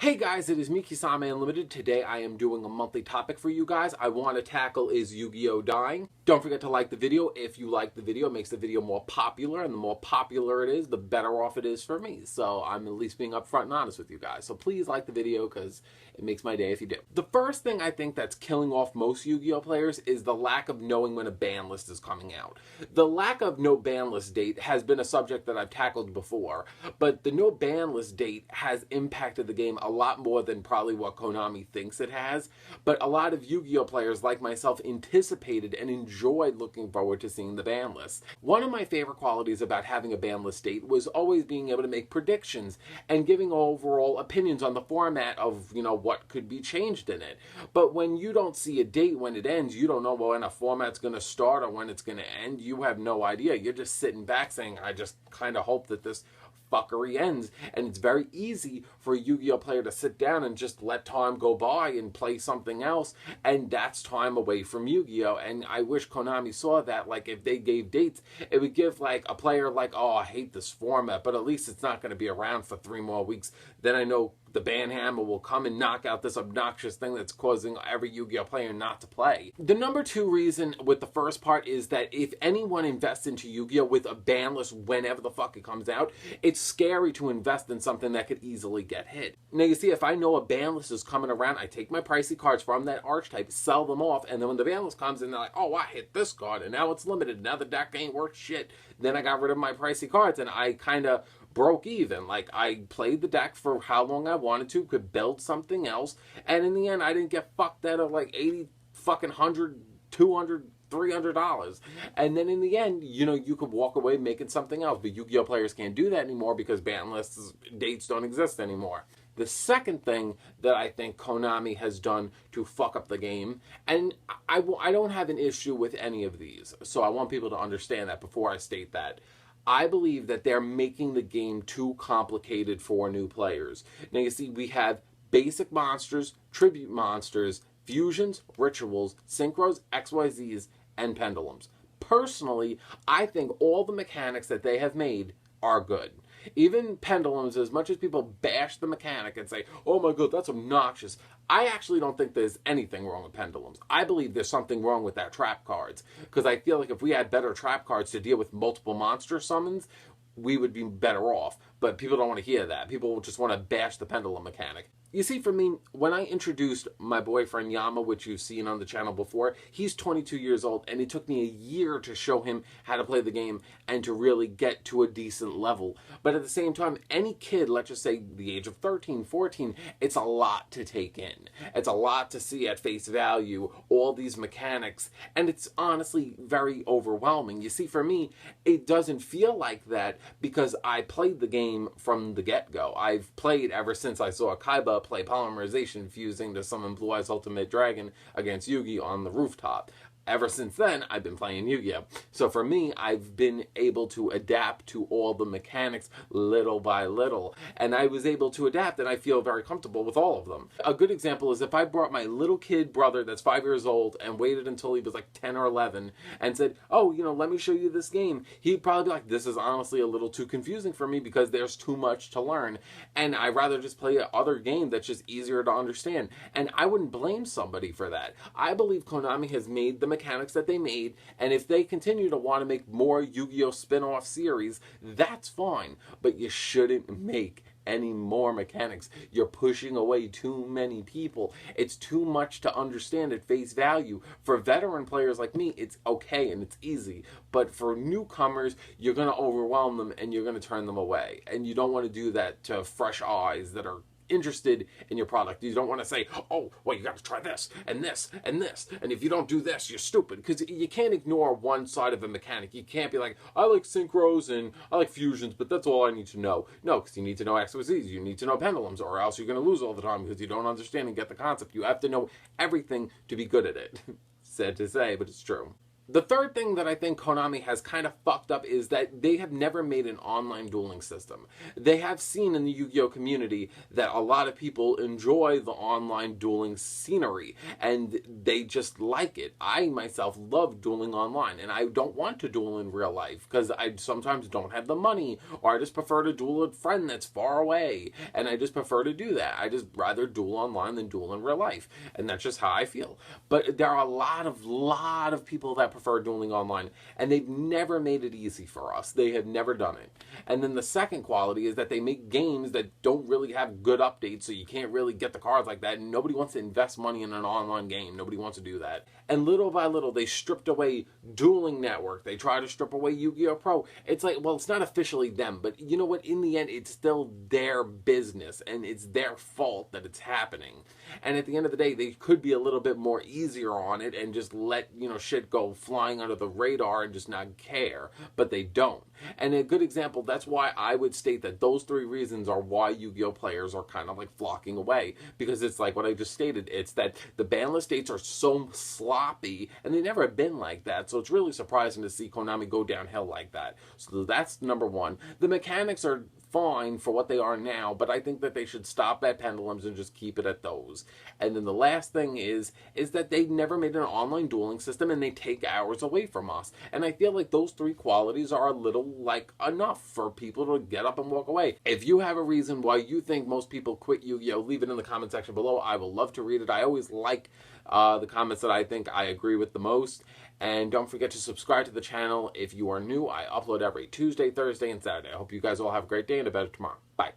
Hey guys, it is me, Kisame Unlimited. Today I am doing a monthly topic for you guys. I want to tackle is Yu-Gi-Oh! Dying. Don't forget to like the video. If you like the video, it makes the video more popular, and the more popular it is, the better off it is for me. So I'm at least being upfront and honest with you guys. So please like the video because it makes my day if you do. The first thing I think that's killing off most Yu-Gi-Oh! Players is the lack of knowing when a ban list is coming out. The lack of no ban list date has been a subject that I've tackled before, but the no ban list date has impacted the game a lot more than probably what Konami thinks it has. But a lot of Yu-Gi-Oh! Players like myself anticipated and enjoyed looking forward to seeing the ban list. One of my favorite qualities about having a ban list date was always being able to make predictions and giving overall opinions on the format of, what could be changed in it. But when you don't see a date when it ends, you don't know when a format's going to start or when it's going to end. You have no idea. You're just sitting back saying, I just kind of hope that this fuckery ends. And it's very easy for a Yu-Gi-Oh! Player to sit down and just let time go by and play something else, and that's time away from Yu-Gi-Oh! And I wish Konami saw that. Like, if they gave dates, it would give like a player like, oh, I hate this format, but at least it's not going to be around for 3 more weeks. Then I know the ban hammer will come and knock out this obnoxious thing that's causing every Yu-Gi-Oh! Player not to play. The number 2 reason with the first part is that if anyone invests into Yu-Gi-Oh! With a ban list whenever the fuck it comes out, it's scary to invest in something that could easily get hit. Now you see, if I know a ban list is coming around, I take my pricey cards from that archetype, sell them off, and then when the ban list comes in, they're like, oh, I hit this card, and now it's limited, now the deck ain't worth shit. Then I got rid of my pricey cards, and I kind of broke even. Like, I played the deck for how long I wanted to, could build something else, and in the end, I didn't get fucked out of like 80 fucking 100, 200, $300. And then in the end, you could walk away making something else. But Yu-Gi-Oh! Players can't do that anymore because ban lists, dates don't exist anymore. The second thing that I think Konami has done to fuck up the game, and I don't have an issue with any of these, so I want people to understand that before I state that. I believe that they're making the game too complicated for new players. Now you see, we have basic monsters, tribute monsters, fusions, rituals, synchros, XYZs, and pendulums. Personally, I think all the mechanics that they have made are good. Even pendulums, as much as people bash the mechanic and say, oh my god, that's obnoxious, I actually don't think there's anything wrong with pendulums. I believe there's something wrong with our trap cards, because I feel like if we had better trap cards to deal with multiple monster summons, we would be better off. But people don't want to hear that. People just want to bash the pendulum mechanic. You see, for me, when I introduced my boyfriend Yama, which you've seen on the channel before, he's 22 years old, and it took me a year to show him how to play the game and to really get to a decent level. But at the same time, any kid, let's just say the age of 13, 14, it's a lot to take in. It's a lot to see at face value, all these mechanics, and it's honestly very overwhelming. You see, for me, it doesn't feel like that because I played the game from the get-go. I've played ever since I saw Kaiba play Polymerization fusing to summon Blue Eyes Ultimate Dragon against Yugi on the rooftop. Ever since then, I've been playing Yu-Gi-Oh! So for me, I've been able to adapt to all the mechanics little by little. And I was able to adapt, and I feel very comfortable with all of them. A good example is if I brought my little kid brother that's 5 years old and waited until he was like 10 or 11 and said, oh, let me show you this game, he'd probably be like, this is honestly a little too confusing for me because there's too much to learn. And I'd rather just play another game that's just easier to understand. And I wouldn't blame somebody for that. I believe Konami has made the mechanics that they made, and if they continue to want to make more Yu-Gi-Oh! Spin-off series, that's fine, but you shouldn't make any more mechanics. You're pushing away too many people. It's too much to understand at face value. For veteran players like me, it's okay and it's easy, but for newcomers, you're going to overwhelm them and you're going to turn them away, and you don't want to do that to fresh eyes that are interested in your product. You don't want to say, oh, well, you got to try this, and this, and this, and if you don't do this, you're stupid, because you can't ignore one side of a mechanic. You can't be like, I like synchros and I like fusions, but that's all I need to know. No, because you need to know XYZs, you need to know pendulums, or else you're going to lose all the time because you don't understand and get the concept. You have to know everything to be good at it. Sad to say, but it's true. The third thing that I think Konami has kind of fucked up is that they have never made an online dueling system. They have seen in the Yu-Gi-Oh community that a lot of people enjoy the online dueling scenery and they just like it. I myself love dueling online and I don't want to duel in real life because I sometimes don't have the money, or I just prefer to duel a friend that's far away and I just prefer to do that. I just rather duel online than duel in real life, and that's just how I feel. But there are a lot of people that prefer dueling online, and they've never made it easy for us. They have never done it. And then the second quality is that they make games that don't really have good updates, so you can't really get the cards like that, and nobody wants to invest money in an online game. Nobody wants to do that. And little by little, they stripped away Dueling Network. They try to strip away Yu-Gi-Oh! Pro. It's like, well, it's not officially them, but you know what? In the end, it's still their business, and it's their fault that it's happening. And at the end of the day, they could be a little bit more easier on it and just let, shit go flying under the radar and just not care. But they don't. And a good example, that's why I would state that those three reasons are why Yu-Gi-Oh! Players are kind of like flocking away. Because it's like what I just stated. It's that the ban list dates are so sloppy, and they never have been like that. So it's really surprising to see Konami go downhill like that. So that's number one. The mechanics are fine for what they are now, but I think that they should stop at pendulums and just keep it at those. And then the last thing is that they never made an online dueling system, and they take hours away from us. And I feel like those three qualities are a little like enough for people to get up and walk away. If you have a reason why you think most people quit Yu-Gi-Oh, leave it in the comment section below. I will love to read it. I always like the comments that I think I agree with the most. And don't forget to subscribe to the channel if you are new. I upload every Tuesday, Thursday, and Saturday. I hope you guys all have a great day and a better tomorrow. Bye.